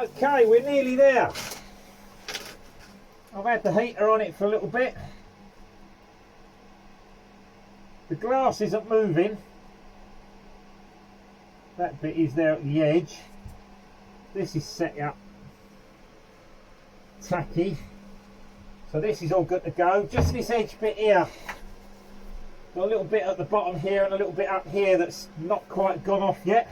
Okay, we're nearly there. I've had the heater on it for a little bit. The glass isn't moving. That bit is there at the edge. This is set up tacky. So this is all good to go. Just this edge bit here. Got a little bit at the bottom here and a little bit up here that's not quite gone off yet.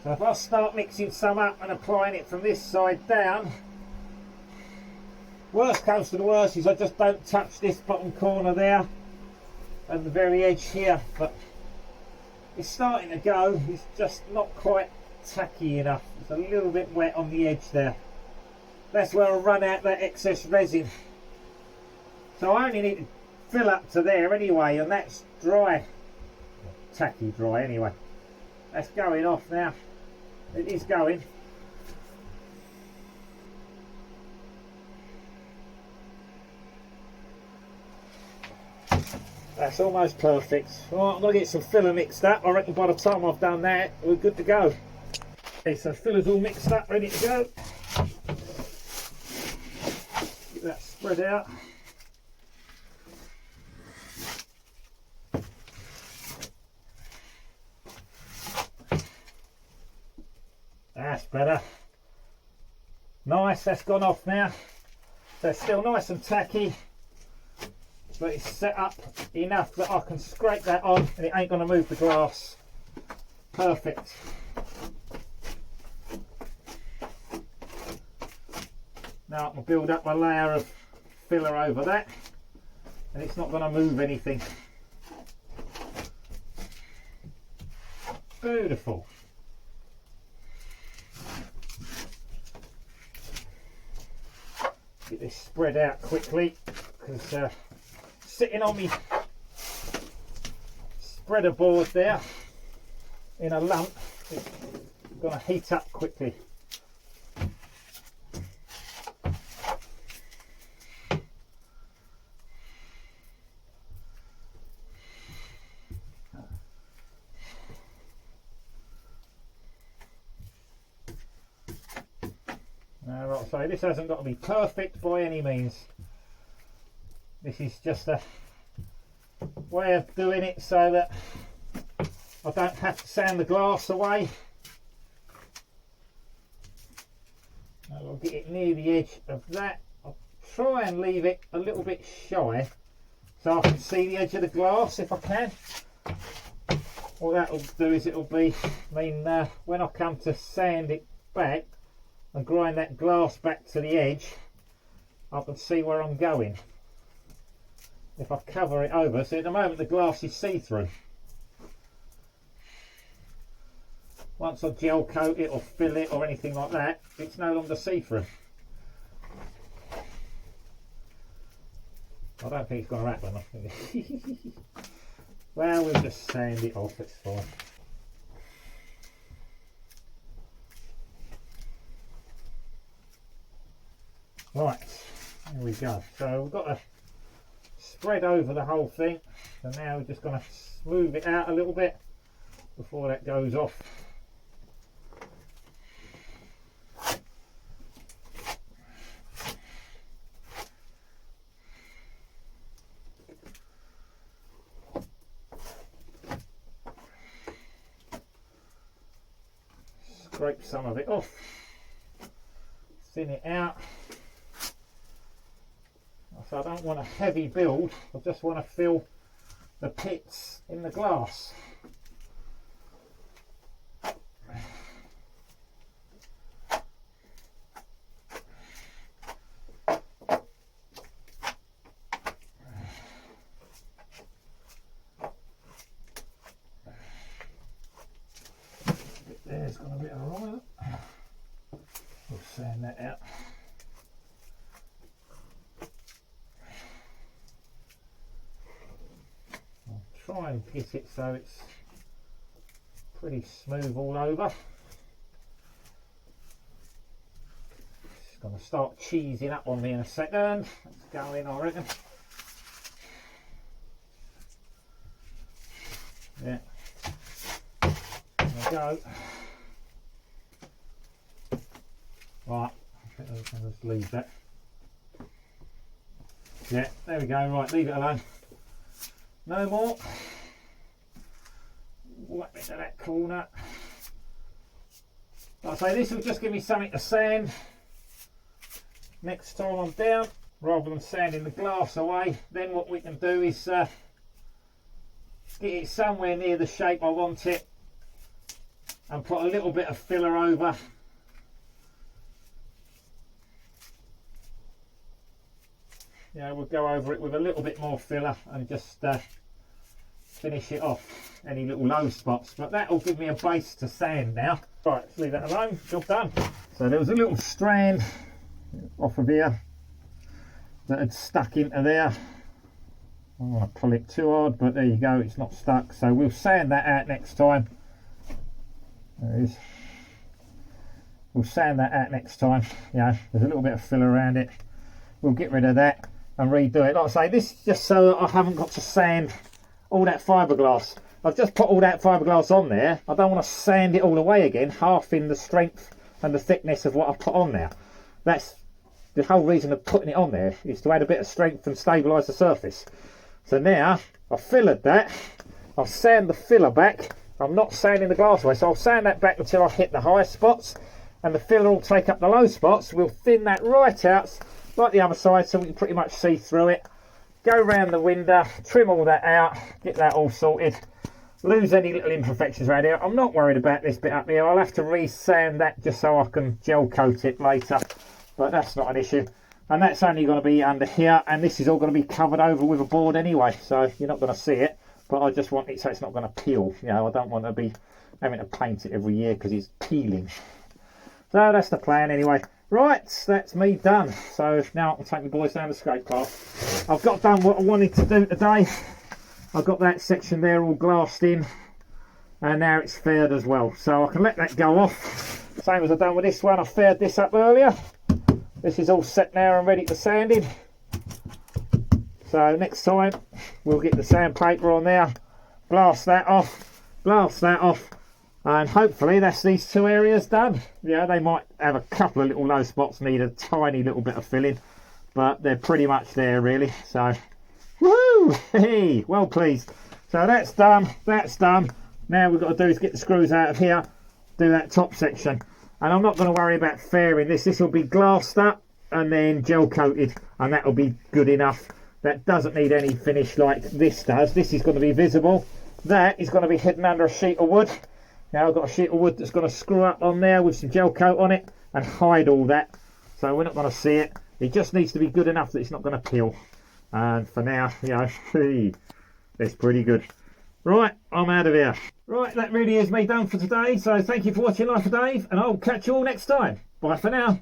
So if I start mixing some up and applying it from this side down, worst comes to the worst is I just don't touch this bottom corner there and the very edge here, but it's starting to go. It's just not quite tacky enough. It's a little bit wet on the edge there. That's where I run out that excess resin. So I only need to fill up to there anyway, and that's dry. Tacky dry anyway. That's going off now. It is going. That's almost perfect. Right, I'm going to get some filler mixed up. I reckon by the time I've done that, we're good to go. Okay, so filler's all mixed up, ready to go. Get that spread out. That's better. Nice, that's gone off now. So it's still nice and tacky, but it's set up enough that I can scrape that on and it ain't going to move the glass. Perfect. Now I can build up a layer of filler over that and it's not going to move anything. Beautiful. Get this spread out quickly because sitting on me spreader board there in a lump, it's going to heat up quickly. Now, like I say, this hasn't got to be perfect by any means. This is just a way of doing it so that I don't have to sand the glass away. I'll get it near the edge of that. I'll try and leave it a little bit shy so I can see the edge of the glass if I can. What that'll do is it'll be, when I come to sand it back and grind that glass back to the edge, I can see where I'm going. If I cover it over, so at the moment the glass is see-through. Once I gel coat it or fill it or anything like that, it's no longer see-through. I don't think it's going to happen. Well, we'll just sand it off, it's fine. Right, there we go. So we've got a spread over the whole thing, so now we're just going to smooth it out a little bit before that goes off. Scrape some of it off, thin it out. So I don't want a heavy build, I just want to fill the pits in the glass. There's got a bit of oil. We'll sand that out. Try and get it so it's pretty smooth all over. Just going going to start cheesing up on me in a second. Let's go in, I reckon. Yeah. There we go. Right, I think I can just leave that. Yeah, there we go. Right, leave it alone. No more. Whack into that corner. Like I say, this will just give me something to sand next time I'm down, rather than sanding the glass away. Then what we can do is get it somewhere near the shape I want it and put a little bit of filler over. Yeah, we'll go over it with a little bit more filler and just finish it off, any little low spots. But that will give me a base to sand now. Right, let's leave that alone, job done. So there was a little strand off of here that had stuck into there. I don't want to pull it too hard, but there you go, it's not stuck. So we'll sand that out next time. There it is. We'll sand that out next time. Yeah, there's a little bit of filler around it. We'll get rid of that and redo it. Like I say, this is just so that I haven't got to sand all that fiberglass. I've just put all that fiberglass on there. I don't want to sand it all away again, half in the strength and the thickness of what I've put on there. That's the whole reason of putting it on there, is to add a bit of strength and stabilise the surface. So now I've fillered that. I'll sand the filler back. I'm not sanding the glass away, so I'll sand that back until I hit the high spots, and the filler will take up the low spots. We'll thin that right out like the other side, so we can pretty much see through it. Go round the window, trim all that out, get that all sorted, lose any little imperfections around here. I'm not worried about this bit up here. I'll have to re-sand that just so I can gel coat it later, but that's not an issue. And that's only going to be under here, and this is all going to be covered over with a board anyway, so you're not going to see it. But I just want it so it's not going to peel. You know, I don't want to be having to paint it every year because it's peeling. So that's the plan anyway. Right, that's me done. So now I can take my boys down the skate path. I've got done what I wanted to do today. I've got that section there all glassed in, and now it's faired as well. So I can let that go off. Same as I've done with this one. I faired this up earlier. This is all set now and ready for sanding. So next time we'll get the sandpaper on there, blast that off, and hopefully that's these two areas done. Yeah, they might have a couple of little low spots, need a tiny little bit of filling, but they're pretty much there really. So woo, hey, well pleased. So that's done, that's done. Now we've got to do is get the screws out of here, do that top section, and I'm not going to worry about fairing this. This will be glassed up and then gel coated, and that will be good enough. That doesn't need any finish like this does. This is going to be visible. That is going to be hidden under a sheet of wood. Now I've got a sheet of wood that's going to screw up on there with some gel coat on it and hide all that. So we're not going to see it. It just needs to be good enough that it's not going to peel. And for now, you know, it's pretty good. Right, I'm out of here. Right, that really is me done for today. So thank you for watching Life of Dave, and I'll catch you all next time. Bye for now.